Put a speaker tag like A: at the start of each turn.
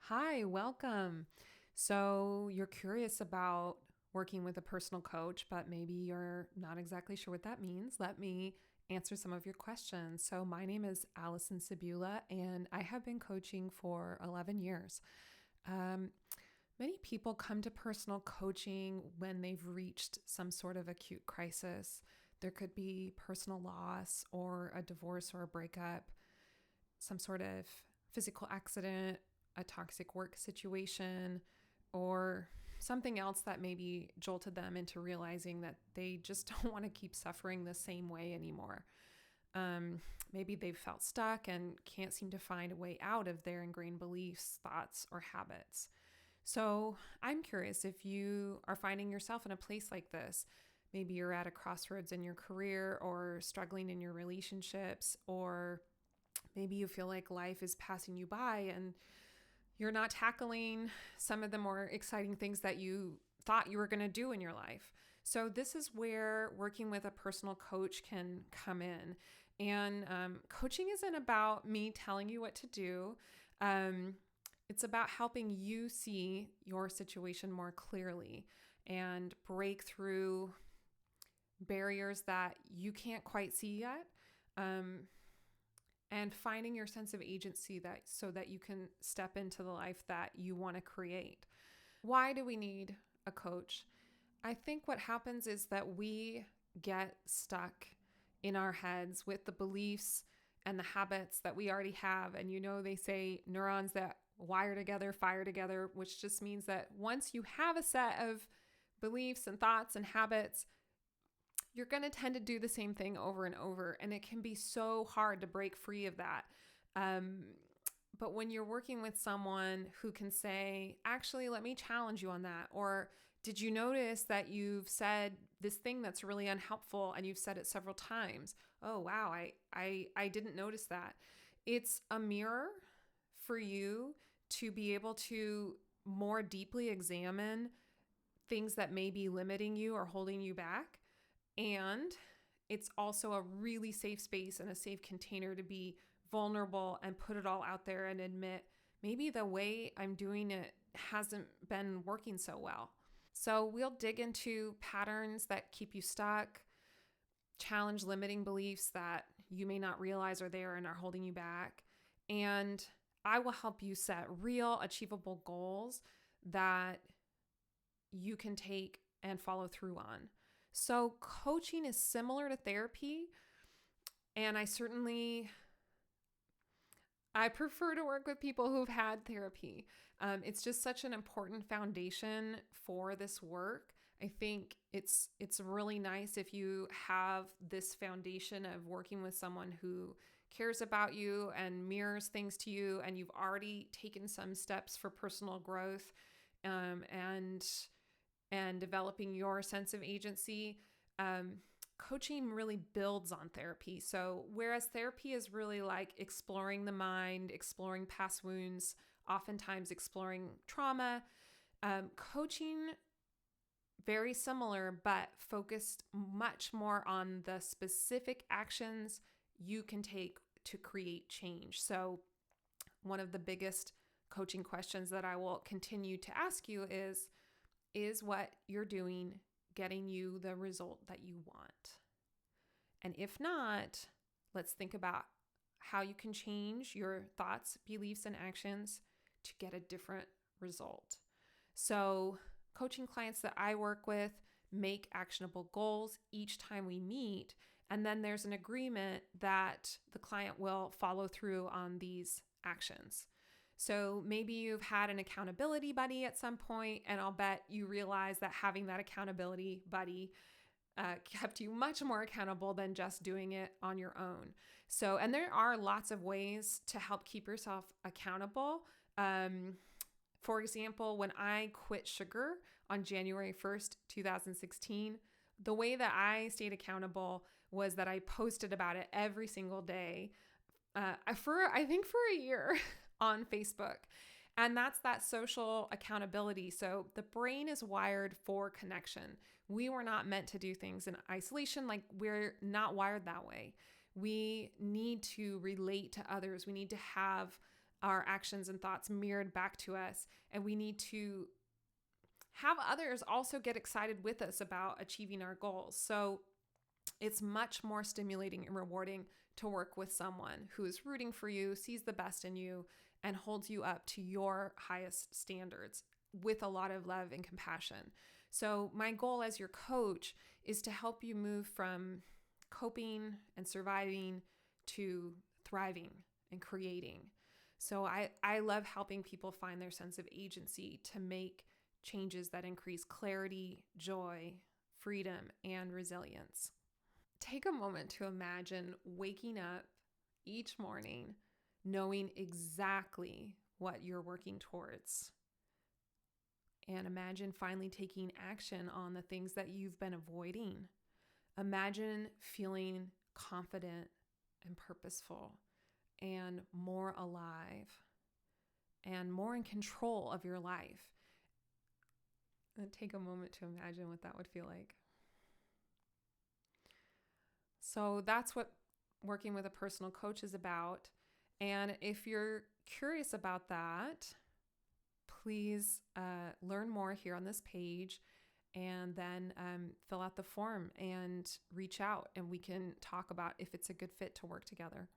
A: Hi, welcome. So, you're curious about working with a personal coach, but maybe you're not exactly sure what that means. Let me answer some of your questions. So, my name is Allison Sabula, and I have been coaching for 11 years. Um, Many people come to personal coaching when they've reached some sort of acute crisis. There could be personal loss, or a divorce, or a breakup, some sort of physical accident, a toxic work situation, or something else that maybe jolted them into realizing that they just don't want to keep suffering the same way anymore. Maybe they've felt stuck and can't seem to find a way out of their ingrained beliefs, thoughts, or habits. So I'm curious if you are finding yourself in a place like this. Maybe you're at a crossroads in your career or struggling in your relationships, or maybe you feel like life is passing you by and you're not tackling some of the more exciting things that you thought you were going to do in your life. So, this is where working with a personal coach can come in. And coaching isn't about me telling you what to do, it's about helping you see your situation more clearly and break through barriers that you can't quite see yet. And finding your sense of agency that so that you can step into the life that you want to create. Why do we need a coach? I think what happens is that we get stuck in our heads with the beliefs and the habits that we already have. And they say neurons that wire together, fire together, which just means that once you have a set of beliefs and thoughts and habits, you're going to tend to do the same thing over and over. And it can be so hard to break free of that. But when you're working with someone who can say, actually, let me challenge you on that. Or did you notice that you've said this thing that's really unhelpful and you've said it several times? Oh, wow, I didn't notice that. It's a mirror for you to be able to more deeply examine things that may be limiting you or holding you back. And it's also a really safe space and a safe container to be vulnerable and put it all out there and admit maybe the way I'm doing it hasn't been working so well. So we'll dig into patterns that keep you stuck, challenge limiting beliefs that you may not realize are there and are holding you back. And I will help you set real, achievable goals that you can take and follow through on. So coaching is similar to therapy, and I prefer to work with people who've had therapy. It's just such an important foundation for this work. I think it's really nice if you have this foundation of working with someone who cares about you and mirrors things to you, and you've already taken some steps for personal growth, and developing your sense of agency. Coaching really builds on therapy. So whereas therapy is really like exploring the mind, exploring past wounds, oftentimes exploring trauma, coaching, very similar, but focused much more on the specific actions you can take to create change. So one of the biggest coaching questions that I will continue to ask you is what you're doing getting you the result that you want? And if not, let's think about how you can change your thoughts, beliefs, and actions to get a different result. So, coaching clients that I work with make actionable goals each time we meet, and then there's an agreement that the client will follow through on these actions. So maybe you've had an accountability buddy at some point, and I'll bet you realize that having that accountability buddy kept you much more accountable than just doing it on your own. So, and there are lots of ways to help keep yourself accountable. For example, when I quit sugar on January 1st, 2016, the way that I stayed accountable was that I posted about it every single day I think for a year on Facebook. And that's that social accountability. So the brain is wired for connection. We were not meant to do things in isolation. Like, we're not wired that way. We need to relate to others. We need to have our actions and thoughts mirrored back to us. And we need to have others also get excited with us about achieving our goals. So it's much more stimulating and rewarding to work with someone who is rooting for you, sees the best in you, and holds you up to your highest standards with a lot of love and compassion. So my goal as your coach is to help you move from coping and surviving to thriving and creating. So I love helping people find their sense of agency to make changes that increase clarity, joy, freedom, and resilience. Take a moment to imagine waking up each morning knowing exactly what you're working towards. And imagine finally taking action on the things that you've been avoiding. Imagine feeling confident and purposeful and more alive and more in control of your life. And take a moment to imagine what that would feel like. So that's what working with a personal coach is about. And if you're curious about that, please learn more here on this page, and then fill out the form and reach out, and we can talk about if it's a good fit to work together.